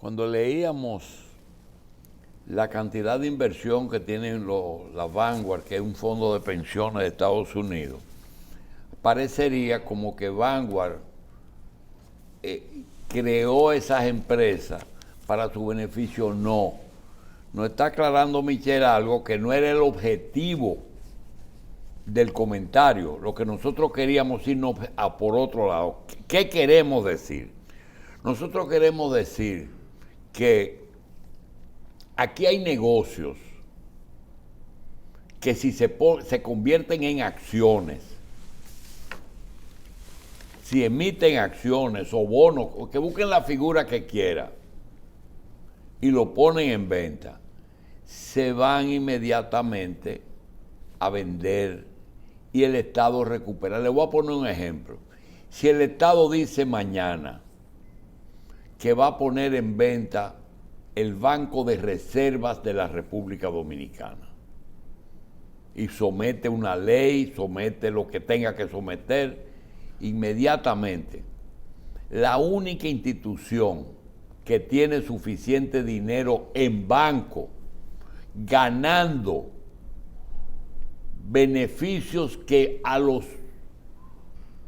Cuando leíamos la cantidad de inversión que tienen la Vanguard, que es un fondo de pensiones de Estados Unidos, parecería como que Vanguard creó esas empresas para su beneficio. No. Nos está aclarando Michelle algo que no era el objetivo del comentario. Lo que nosotros queríamos irnos a por otro lado. ¿Qué queremos decir? Nosotros queremos decir que aquí hay negocios que si se convierten en acciones, si emiten acciones o bonos, que busquen la figura que quieran y lo ponen en venta, se van inmediatamente a vender y el Estado recupera. Le voy a poner un ejemplo. Si el Estado dice mañana que va a poner en venta el Banco de Reservas de la República Dominicana y somete una ley, somete lo que tenga que someter, inmediatamente la única institución que tiene suficiente dinero en banco ganando beneficios que a los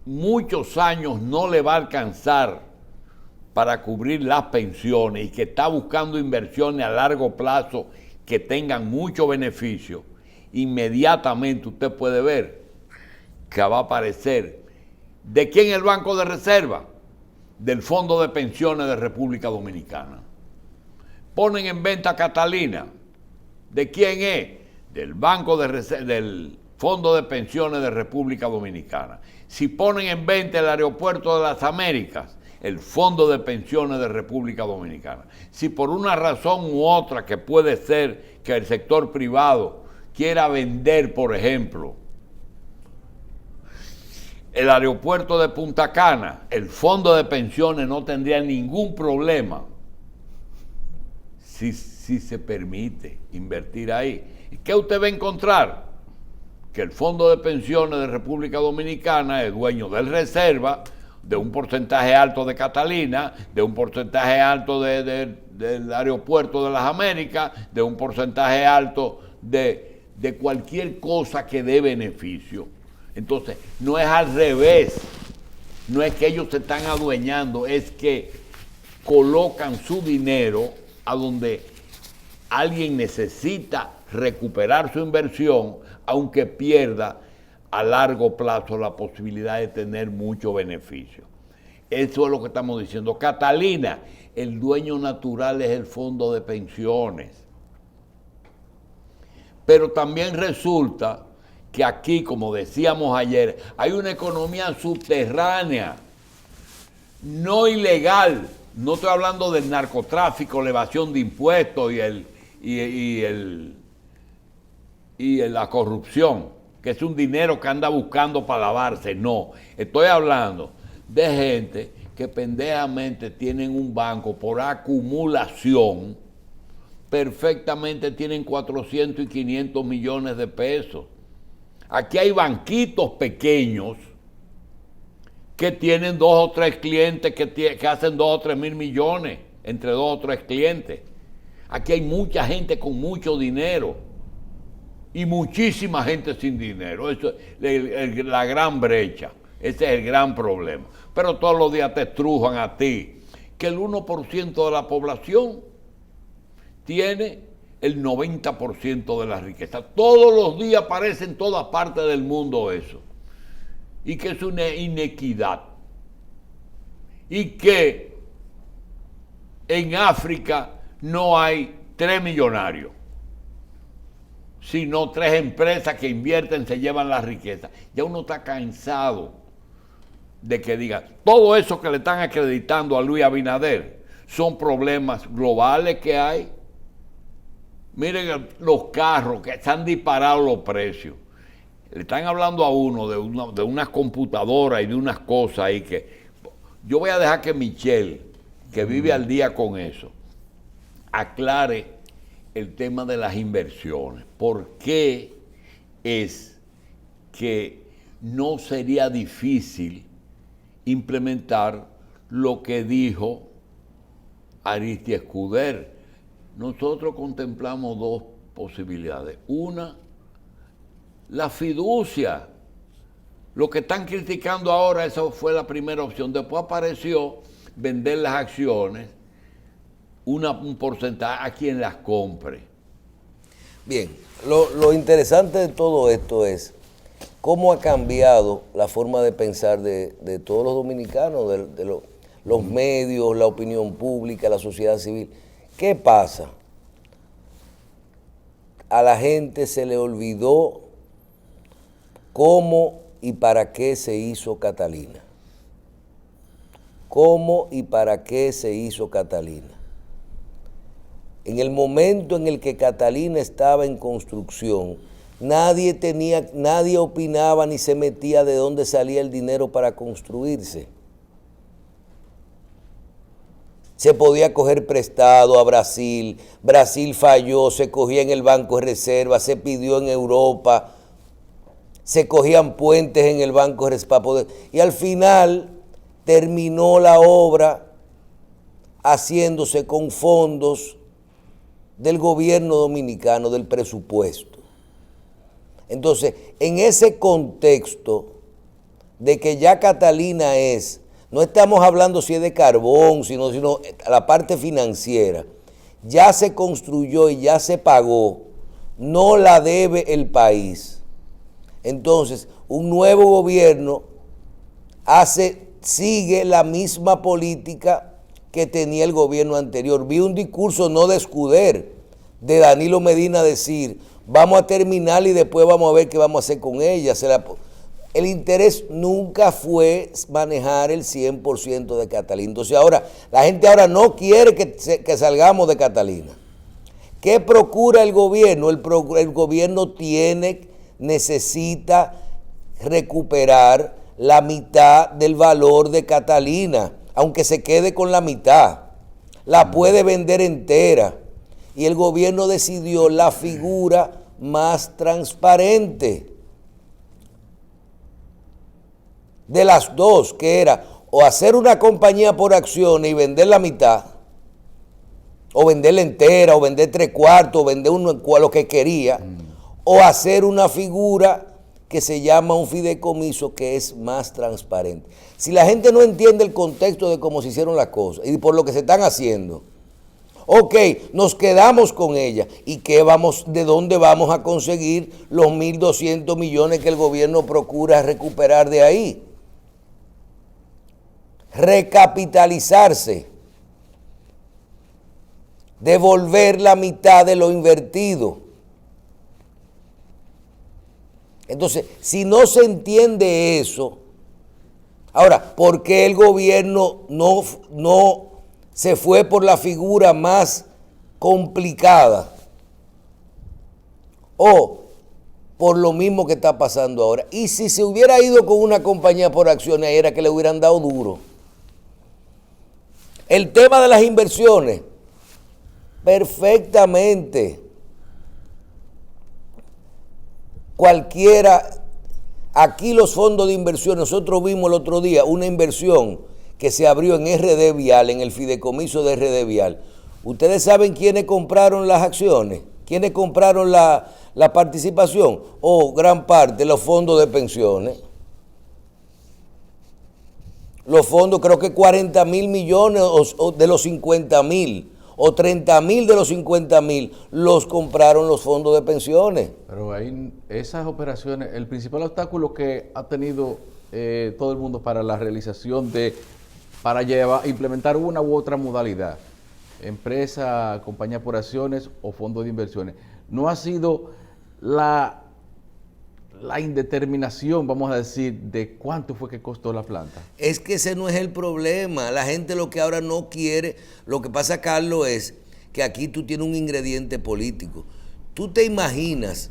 muchos años no le va a alcanzar para cubrir las pensiones y que está buscando inversiones a largo plazo que tengan mucho beneficio, inmediatamente usted puede ver que va a aparecer. ¿De quién es el Banco de Reserva? Del Fondo de Pensiones de República Dominicana. Ponen en venta Catalina. ¿De quién es? Del Banco de Reserva, del Fondo de Pensiones de República Dominicana. Si ponen en venta el Aeropuerto de las Américas, el Fondo de Pensiones de República Dominicana. Si por una razón u otra, que puede ser que el sector privado quiera vender, por ejemplo, el aeropuerto de Punta Cana, el Fondo de Pensiones no tendría ningún problema si se permite invertir ahí. ¿Y qué usted va a encontrar? Que el Fondo de Pensiones de República Dominicana es dueño del Reserva, de un porcentaje alto de Catalina, de un porcentaje alto del Aeropuerto de las Américas, de un porcentaje alto de cualquier cosa que dé beneficio. Entonces, no es al revés, no es que ellos se están adueñando, es que colocan su dinero a donde alguien necesita recuperar su inversión, aunque pierda a largo plazo la posibilidad de tener mucho beneficio. Eso es lo que estamos diciendo. Catalina, el dueño natural es el fondo de pensiones. Pero también resulta que aquí, como decíamos ayer, hay una economía subterránea, no ilegal. No estoy hablando del narcotráfico, la evasión de impuestos y la corrupción, que es un dinero que anda buscando para lavarse. No, estoy hablando de gente que pendejamente tienen un banco por acumulación, perfectamente tienen 400 y 500 millones de pesos. Aquí hay banquitos pequeños que tienen 2 o 3 clientes que hacen 2 o 3 mil millones entre 2 o 3 clientes. Aquí hay mucha gente con mucho dinero y muchísima gente sin dinero. Eso es la gran brecha. Ese es el gran problema. Pero todos los días te estrujan a ti que el 1% de la población tiene el 90% de la riqueza. Todos los días aparece en todas partes del mundo eso. Y que es una inequidad. Y que en África no hay 3 millonarios, sino 3 empresas que invierten, se llevan la riqueza. Ya uno está cansado de que digan, todo eso que le están acreditando a Luis Abinader son problemas globales que hay. Miren los carros que se han disparado los precios. Le están hablando a uno de unas computadoras y de unas cosas ahí que... Yo voy a dejar que Michelle, que vive al día con eso, aclare el tema de las inversiones. ¿Por qué es que no sería difícil implementar lo que dijo Aristides Escuder. Nosotros contemplamos dos posibilidades. Una, la fiducia. Lo que están criticando ahora, esa fue la primera opción. Después apareció vender las acciones, un porcentaje a quien las compre. Bien, lo interesante de todo esto es cómo ha cambiado la forma de pensar de todos los dominicanos, los medios, la opinión pública, la sociedad civil. ¿Qué pasa? A la gente se le olvidó cómo y para qué se hizo Catalina. ¿Cómo y para qué se hizo Catalina? En el momento en el que Catalina estaba en construcción, nadie opinaba ni se metía de dónde salía el dinero para construirse. Se podía coger prestado a Brasil, Brasil falló, se cogía en el Banco de Reserva, se pidió en Europa, se cogían puentes en el Banco de Reserva para poder, y al final terminó la obra haciéndose con fondos del gobierno dominicano, del presupuesto. Entonces, en ese contexto de que ya Catalina no estamos hablando si es de carbón, sino la parte financiera, ya se construyó y ya se pagó, no la debe el país. Entonces, un nuevo gobierno sigue la misma política que tenía el gobierno anterior. Vi un discurso no de Escuder, de Danilo Medina decir, vamos a terminar y después vamos a ver qué vamos a hacer con ella. El interés nunca fue manejar el 100% de Catalina. Entonces la gente ahora no quiere que salgamos de Catalina. ¿Qué procura el gobierno? El gobierno necesita recuperar la mitad del valor de Catalina, aunque se quede con la mitad. La puede vender entera. Y el gobierno decidió la figura más transparente de las dos, que era o hacer una compañía por acciones y vender la mitad, o venderla entera, o vender 3/4, o vender lo que quería, o hacer una figura que se llama un fideicomiso que es más transparente. Si la gente no entiende el contexto de cómo se hicieron las cosas y por lo que se están haciendo, ok, nos quedamos con ella. ¿Y de dónde vamos a conseguir los 1.200 millones que el gobierno procura recuperar de ahí? Recapitalizarse, devolver la mitad de lo invertido. Entonces, si no se entiende eso, ahora, ¿por qué el gobierno no se fue por la figura más complicada? O por lo mismo que está pasando ahora. Y si se hubiera ido con una compañía por acciones, era que le hubieran dado duro. El tema de las inversiones, perfectamente. Aquí los fondos de inversión, nosotros vimos el otro día una inversión que se abrió en RD Vial, en el fideicomiso de RD Vial. ¿Ustedes saben quiénes compraron las acciones? ¿Quiénes compraron la participación? Gran parte, los fondos de pensiones. Los fondos, creo que 40.000 millones de los 50.000, o 30.000 de los 50.000, los compraron los fondos de pensiones. Pero ahí, esas operaciones, el principal obstáculo que ha tenido todo el mundo para la realización para implementar una u otra modalidad, empresa, compañía por acciones o fondo de inversiones, no ha sido la indeterminación, vamos a decir, de cuánto fue que costó la planta. Es que ese no es el problema. La gente lo que ahora no quiere, lo que pasa, Carlos, es que aquí tú tienes un ingrediente político. ¿Tú te imaginas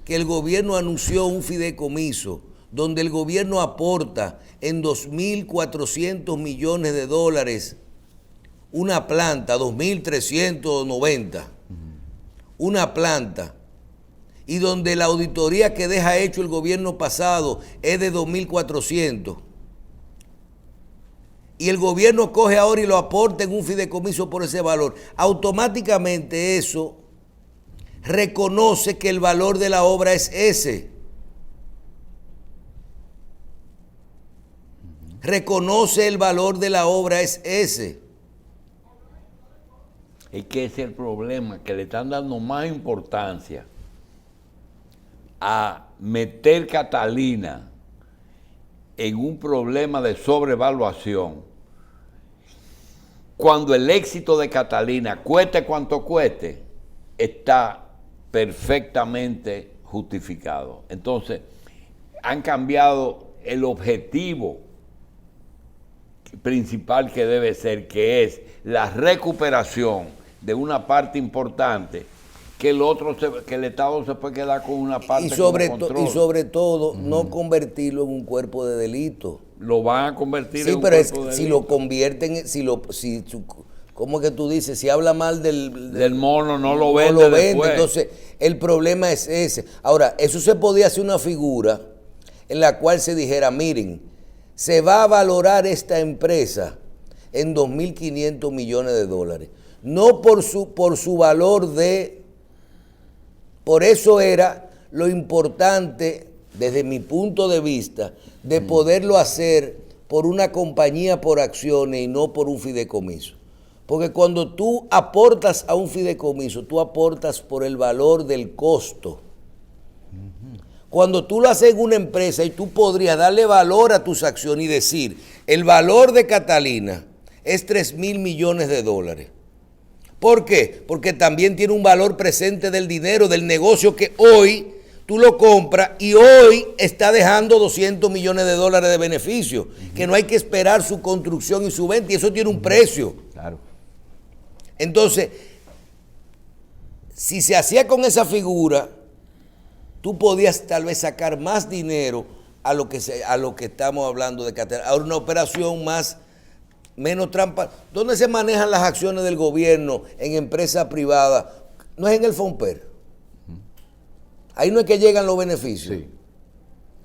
que el gobierno anunció un fideicomiso donde el gobierno aporta en 2.400 millones de dólares una planta, 2.390, una planta, y donde la auditoría que deja hecho el gobierno pasado es de 2.400, y el gobierno coge ahora y lo aporta en un fideicomiso por ese valor, automáticamente eso reconoce que el valor de la obra es ese. Reconoce el valor de la obra es ese. Es que ese es el problema, que le están dando más importancia a meter Catalina en un problema de sobrevaluación, cuando el éxito de Catalina, cueste cuanto cueste, está perfectamente justificado. Entonces, han cambiado el objetivo principal que debe ser, que es la recuperación de una parte importante, que el Estado se puede quedar con una parte Y sobre todo, no convertirlo en un cuerpo de delito. Lo van a convertir Sí, en un pero cuerpo de si delito. lo convierten, ¿cómo es que tú dices? Si habla mal del mono, no lo no vende lo vende. después. Entonces, el problema es ese. Ahora, eso se podía hacer una figura en la cual se dijera, miren, se va a valorar esta empresa en 2.500 millones de dólares. No por su valor de... Por eso era lo importante, desde mi punto de vista, de poderlo hacer por una compañía por acciones y no por un fideicomiso. Porque cuando tú aportas a un fideicomiso, tú aportas por el valor del costo. Cuando tú lo haces en una empresa y tú podrías darle valor a tus acciones y decir, el valor de Catalina es 3.000 millones de dólares. ¿Por qué? Porque también tiene un valor presente del dinero, del negocio que hoy tú lo compras y hoy está dejando 200 millones de dólares de beneficio, que no hay que esperar su construcción y su venta, y eso tiene un precio. Claro. Entonces, si se hacía con esa figura, tú podías tal vez sacar más dinero a lo que estamos hablando de Catalina. Ahora una operación menos trampa. ¿Dónde se manejan las acciones del gobierno en empresas privadas? No es en el FONPER. Ahí no es que llegan los beneficios. Sí.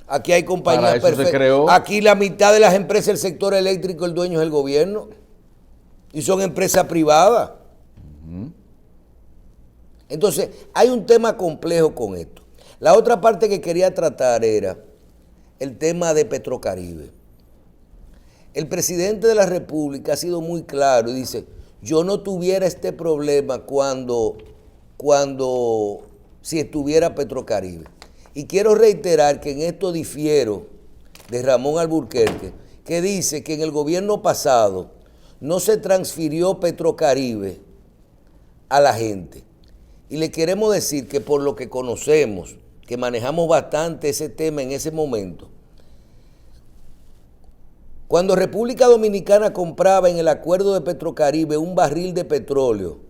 Aquí hay compañías perfectas. Aquí la mitad de las empresas del sector eléctrico, el dueño es el gobierno. Y son empresas privadas. Entonces, hay un tema complejo con esto. La otra parte que quería tratar era el tema de Petrocaribe. El presidente de la República ha sido muy claro y dice, yo no tuviera este problema si estuviera Petrocaribe. Y quiero reiterar que en esto difiero de Ramón Alburquerque, que dice que en el gobierno pasado no se transfirió Petrocaribe a la gente. Y le queremos decir que por lo que conocemos, que manejamos bastante ese tema en ese momento, cuando República Dominicana compraba en el acuerdo de Petrocaribe un barril de petróleo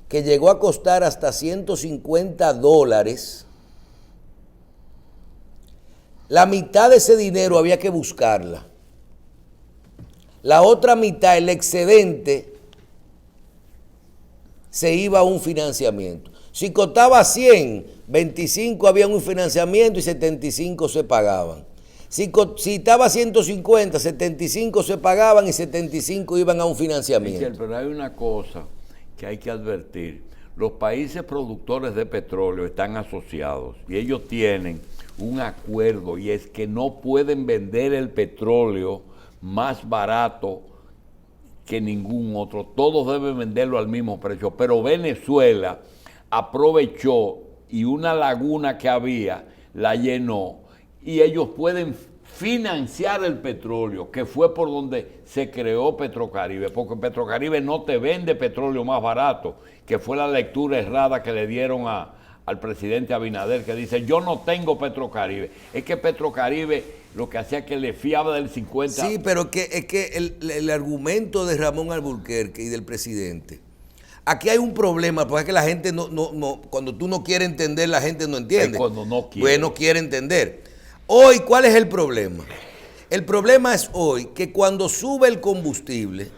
que llegó a costar hasta $150, la mitad de ese dinero había que buscarla. La otra mitad, el excedente, se iba a un financiamiento. Si costaba 100, 25 había un financiamiento y 75 se pagaban. Si estaba 150, 75 se pagaban y 75 iban a un financiamiento. Michel, pero hay una cosa que hay que advertir. Los países productores de petróleo están asociados y ellos tienen un acuerdo, y es que no pueden vender el petróleo más barato que ningún otro. Todos deben venderlo al mismo precio. Pero Venezuela aprovechó y una laguna que había la llenó, y ellos pueden financiar el petróleo, que fue por donde se creó Petrocaribe, porque Petrocaribe no te vende petróleo más barato, que fue la lectura errada que le dieron al presidente Abinader, que dice, yo no tengo Petrocaribe. Es que Petrocaribe lo que hacía es que le fiaba del 50. Sí, pero es que el argumento de Ramón Alburquerque y del presidente, aquí hay un problema, porque es que la gente no, cuando tú no quieres entender, la gente no entiende. Es cuando no quiere. Pues no quiere entender. Hoy, ¿cuál es el problema? El problema es hoy que cuando sube el combustible,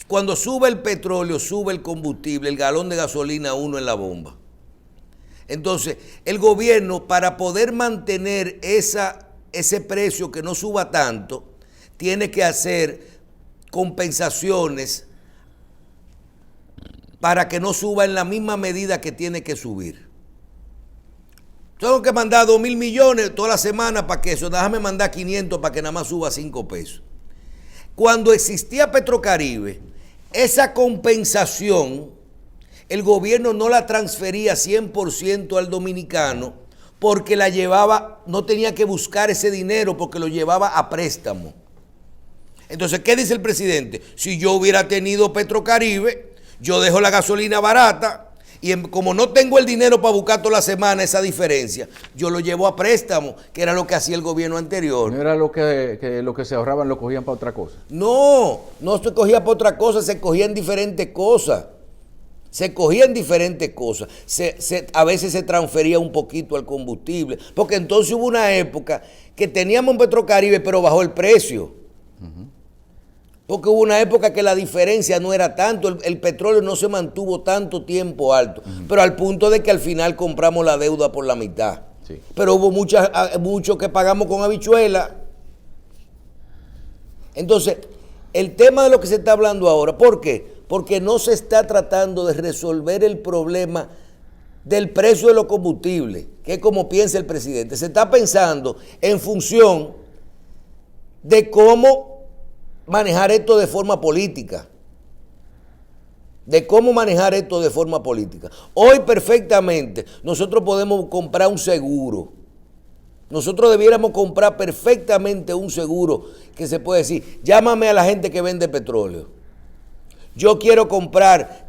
cuando sube el petróleo, sube el combustible, el galón de gasolina 1 en la bomba. Entonces, el gobierno, para poder mantener ese precio que no suba tanto, tiene que hacer compensaciones para que no suba en la misma medida que tiene que subir. Tengo que mandar 2.000 millones toda la semana para que eso, déjame mandar 500 para que nada más suba 5 pesos. Cuando existía Petrocaribe, esa compensación, el gobierno no la transfería 100% al dominicano porque la llevaba, no tenía que buscar ese dinero porque lo llevaba a préstamo. Entonces, ¿qué dice el presidente? Si yo hubiera tenido Petrocaribe, yo dejo la gasolina barata y como no tengo el dinero para buscar toda la semana esa diferencia, yo lo llevo a préstamo, que era lo que hacía el gobierno anterior. ¿No era lo que se ahorraban, lo cogían para otra cosa? No se cogía para otra cosa, se cogía en diferentes cosas. Se cogía en diferentes cosas. A veces se transfería un poquito al combustible, porque entonces hubo una época que teníamos un Petrocaribe, pero bajó el precio. Porque hubo una época que la diferencia no era tanto, el petróleo no se mantuvo tanto tiempo alto, pero al punto de que al final compramos la deuda por la mitad. Sí. Pero hubo mucho que pagamos con habichuela. Entonces, el tema de lo que se está hablando ahora, ¿por qué? Porque no se está tratando de resolver el problema del precio de los combustibles, que es como piensa el presidente. Se está pensando en función de cómo manejar esto de forma política. Hoy perfectamente nosotros podemos comprar un seguro. Nosotros debiéramos comprar perfectamente un seguro que se puede decir, llámame a la gente que vende petróleo. Yo quiero comprar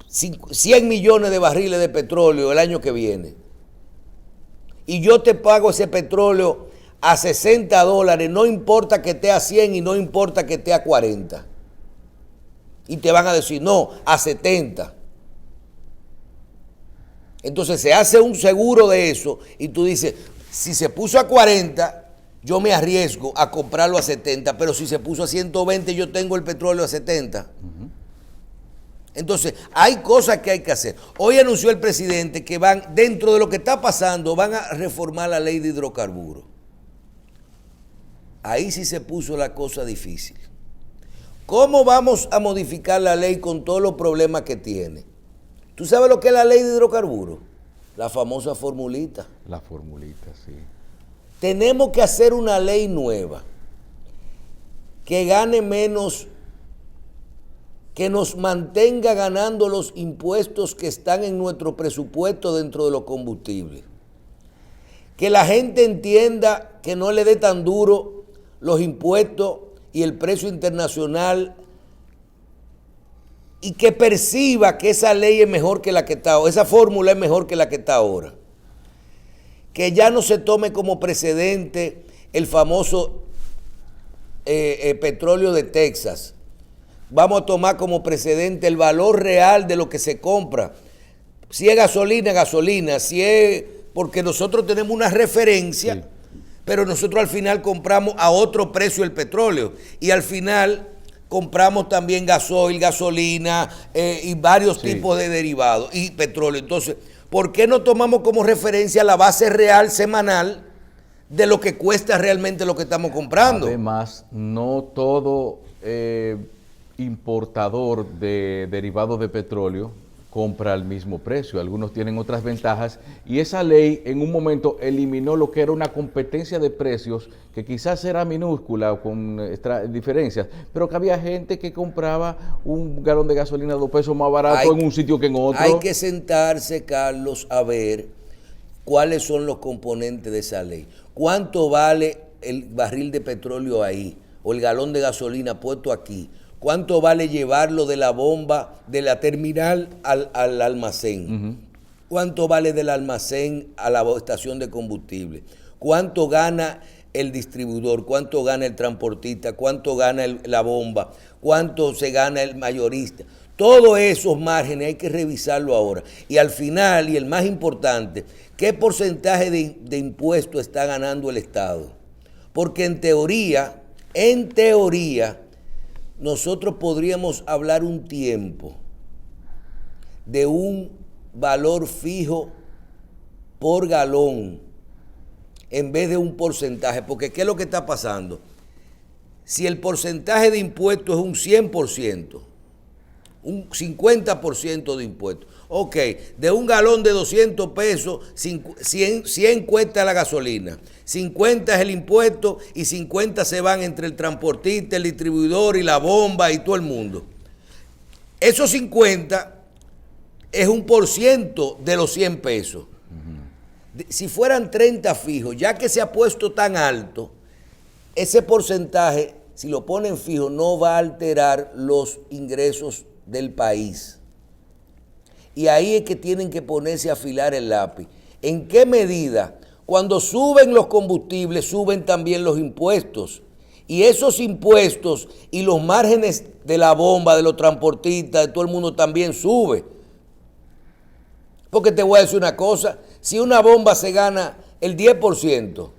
100 millones de barriles de petróleo el año que viene. Y yo te pago ese petróleo a $60, no importa que esté a 100 y no importa que esté a 40. Y te van a decir, no, a 70. Entonces se hace un seguro de eso y tú dices, si se puso a 40, yo me arriesgo a comprarlo a 70, pero si se puso a 120, yo tengo el petróleo a 70. Entonces, hay cosas que hay que hacer. Hoy anunció el presidente que van, dentro de lo que está pasando, van a reformar la ley de hidrocarburos. Ahí sí se puso la cosa difícil. ¿Cómo vamos a modificar la ley con todos los problemas que tiene? ¿Tú sabes lo que es la ley de hidrocarburos? La famosa formulita. La formulita, sí. Tenemos que hacer una ley nueva que gane menos, que nos mantenga ganando los impuestos que están en nuestro presupuesto dentro de los combustibles. Que la gente entienda que no le dé tan duro los impuestos y el precio internacional y que perciba que esa ley es mejor que la que está ahora, esa fórmula es mejor que la que está ahora. Que ya no se tome como precedente el famoso petróleo de Texas. Vamos a tomar como precedente el valor real de lo que se compra. Si es gasolina, gasolina. Si es porque nosotros tenemos una referencia, sí, pero nosotros al final compramos a otro precio el petróleo. Y al final compramos también gasoil, gasolina y varios tipos de derivados y petróleo. Entonces, ¿por qué no tomamos como referencia la base real semanal de lo que cuesta realmente lo que estamos comprando? Además, no todo importador de derivados de petróleo compra al mismo precio. Algunos tienen otras ventajas y esa ley en un momento eliminó lo que era una competencia de precios que quizás era minúscula o con diferencias, pero que había gente que compraba un galón de gasolina a 2 pesos más barato en un sitio que en otro. Hay que sentarse, Carlos, a ver cuáles son los componentes de esa ley. ¿Cuánto vale el barril de petróleo ahí o el galón de gasolina puesto aquí? ¿Cuánto vale llevarlo de la bomba, de la terminal al almacén? ¿Cuánto vale del almacén a la estación de combustible? ¿Cuánto gana el distribuidor? ¿Cuánto gana el transportista? ¿Cuánto gana la bomba? ¿Cuánto se gana el mayorista? Todos esos márgenes hay que revisarlo ahora. Y al final, y el más importante, ¿qué porcentaje de impuesto está ganando el Estado? Porque en teoría, nosotros podríamos hablar un tiempo de un valor fijo por galón en vez de un porcentaje, porque ¿qué es lo que está pasando? si el porcentaje de impuestos es un 100%, un 50% de impuestos. Ok, de un galón de 200 pesos, 100 cuesta la gasolina, 50 es el impuesto y 50 se van entre el transportista, el distribuidor y la bomba y todo el mundo. Esos 50 es 1% de los 100 pesos. Si fueran 30 fijos, ya que se ha puesto tan alto, ese porcentaje, si lo ponen fijo, no va a alterar los ingresos del país. Y ahí es que tienen que ponerse a afilar el lápiz. ¿En qué medida? Cuando suben los combustibles, suben también los impuestos. Y esos impuestos y los márgenes de la bomba, de los transportistas, de todo el mundo también sube. Porque te voy a decir una cosa, si una bomba se gana el 10%,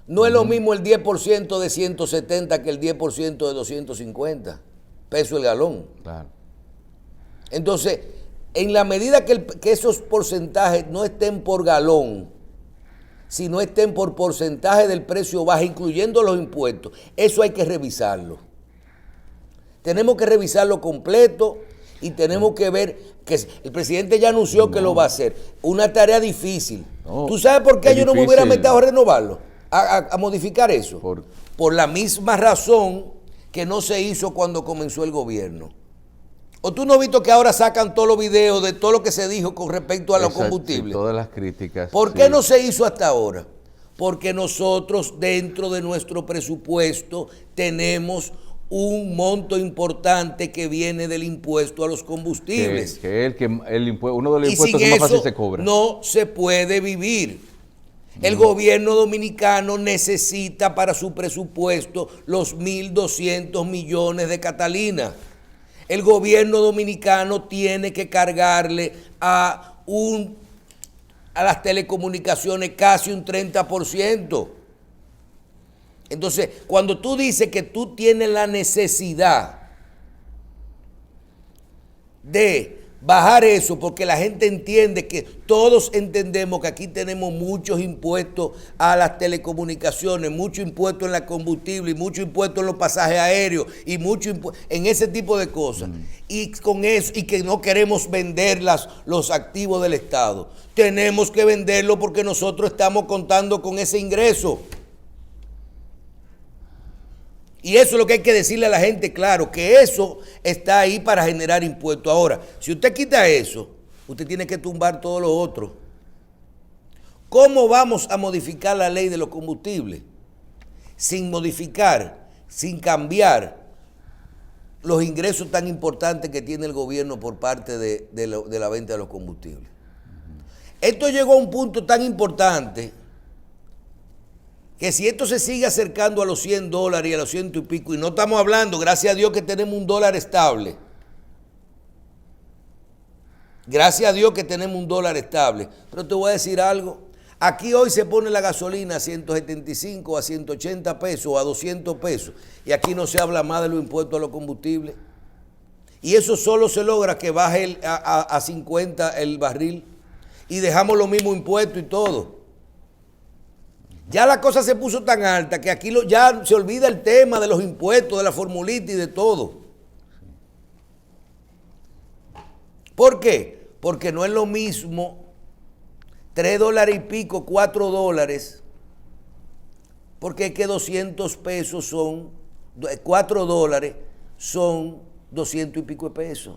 no es lo mismo el 10% de 170 que el 10% de 250 pesos el galón. Claro. Entonces, en la medida que esos porcentajes no estén por galón, sino estén por porcentaje del precio bajo, incluyendo los impuestos, eso hay que revisarlo. Tenemos que revisarlo completo y tenemos que ver que el presidente ya anunció que lo va a hacer. Una tarea difícil. ¿Tú sabes por qué yo no me hubiera metido a renovarlo? A modificar eso. Por la misma razón que no se hizo cuando comenzó el gobierno. ¿O tú no has visto que ahora sacan todos los videos de todo lo que se dijo con respecto a los combustibles? Todas las críticas. ¿Por qué no se hizo hasta ahora? Porque nosotros dentro de nuestro presupuesto tenemos un monto importante que viene del impuesto a los combustibles. Uno de los impuestos que más fácil se cobra. No se puede vivir. El gobierno dominicano necesita para su presupuesto los 1.200 millones de Catalina. El gobierno dominicano tiene que cargarle a las telecomunicaciones casi un 30%. Entonces, cuando tú dices que tú tienes la necesidad de bajar eso, porque la gente entiende que todos entendemos que aquí tenemos muchos impuestos a las telecomunicaciones, mucho impuesto en la combustible, y mucho impuesto en los pasajes aéreos, y mucho impuesto en ese tipo de cosas. Y con eso, y que no queremos vender los activos del Estado. Tenemos que venderlo porque nosotros estamos contando con ese ingreso. Y eso es lo que hay que decirle a la gente, claro, que eso está ahí para generar impuestos. Ahora, si usted quita eso, usted tiene que tumbar todo lo otro. ¿Cómo vamos a modificar la ley de los combustibles? Sin modificar, sin cambiar los ingresos tan importantes que tiene el gobierno por parte de la venta de los combustibles. Esto llegó a un punto tan importante que si esto se sigue acercando a los $100 y a los 100 y pico, y no estamos hablando, gracias a Dios que tenemos un dólar estable. Gracias a Dios que tenemos un dólar estable. Pero te voy a decir algo. Aquí hoy se pone la gasolina a 175, a 180 pesos, a 200 pesos. Y aquí no se habla más de los impuestos a los combustibles. Y eso solo se logra que baje a 50 el barril. Y dejamos los mismos impuestos y todo. Ya la cosa se puso tan alta que aquí ya se olvida el tema de los impuestos, de la formulita y de todo. ¿Por qué? Porque no es lo mismo $3 y pico, $4, porque es que 200 pesos son, $4 son 200 y pico de pesos.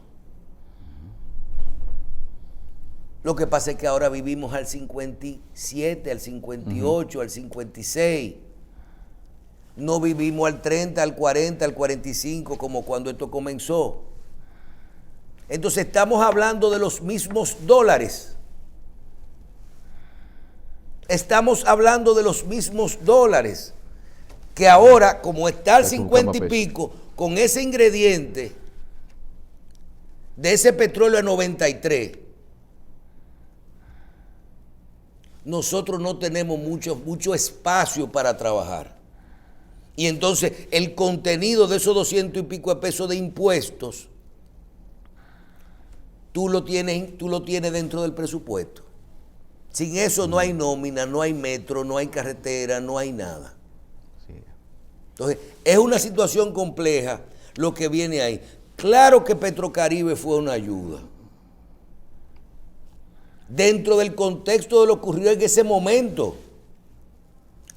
Lo que pasa es que ahora vivimos al 57, al 58, al 56. No vivimos al 30, al 40, al 45 como cuando esto comenzó. Entonces estamos hablando de los mismos dólares. Estamos hablando de los mismos dólares. Que ahora, como está al 50 y pico, con ese ingrediente de ese petróleo a 93, nosotros no tenemos mucho espacio para trabajar. Y entonces el contenido de esos 200 y pico de pesos de impuestos, tú lo tienes dentro del presupuesto. Sin eso no hay nómina, no hay metro, no hay carretera, no hay nada. Sí. Entonces, es una situación compleja lo que viene ahí. Claro que Petrocaribe fue una ayuda. Dentro del contexto de lo ocurrido en ese momento.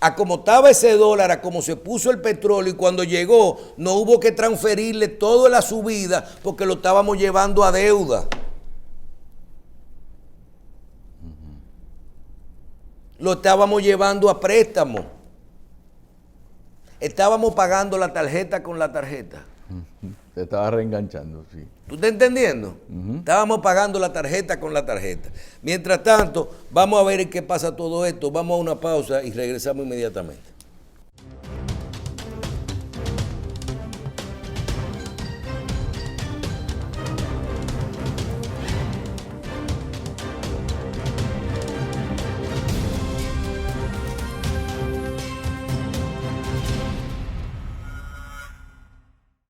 A como estaba ese dólar, a como se puso el petróleo y cuando llegó no hubo que transferirle toda la subida porque lo estábamos llevando a deuda. Lo estábamos llevando a préstamo. Estábamos pagando la tarjeta con la tarjeta. Se estaba reenganchando, sí. ¿Tú estás entendiendo? Estábamos pagando la tarjeta con la tarjeta. Mientras tanto, vamos a ver en qué pasa todo esto. Vamos a una pausa y regresamos inmediatamente.